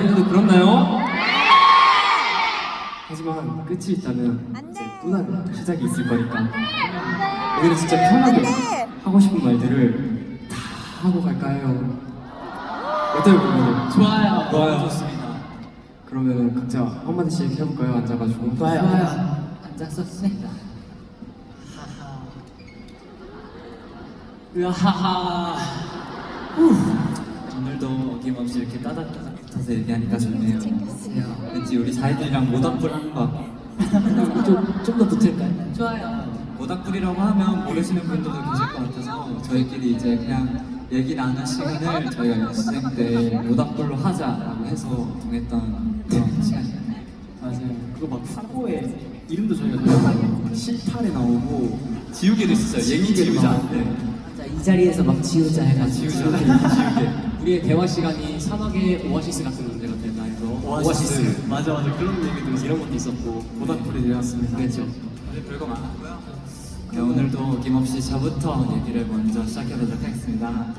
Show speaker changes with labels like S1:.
S1: 여러분도 그렇나요? 하지만 끝이 있다면 이제 또 다른 시작이 있을 거니까 오늘은 진짜 편하게 하고 싶은 말들을 다 하고 갈까요? 어때요, 그러면?
S2: 좋아요.
S1: 좋아요.
S2: 좋습니다.
S1: 그러면은 각자 한마디씩 해볼까요? 앉아가지고.
S2: 좋아요. 앉았었습니다. 으하하. 오늘도 어김없이 이렇게 따뜻따뜻해서 얘기하니까 좋네요. 왠지 우리 사이들이랑 모닥불 하는 거 좀 더 붙을까요? 좋아요. 모닥불이라고 하면 모르시는 분들도 계실 것 같아서 저희끼리 이제 그냥 얘기 나눈 시간을 저희가 연습생 때 모닥불로 하자라고 해서 정했던 그런 시간이에요.
S1: 맞아요. 그거 막 사고에 이름도 저희가 그렸어요. 실탄에 나오고 지우개도 있었어요. 얘기 지우자. 네.
S2: 자, 이 자리에서 막 지우자 해가지고
S1: 지우개.
S2: 우리의 대화 시간이 사막의 오아시스 같은 존재가 됐나 해서 오아시스.
S1: 맞아 그런 얘기도 있었고 이런 것도 있었고 모닥불이 되었습니다.
S2: 그렇죠.
S1: 사실 별거 많았고요. 네, 오늘도 어김없이 저부터 얘기를 먼저 시작해보도록 하겠습니다.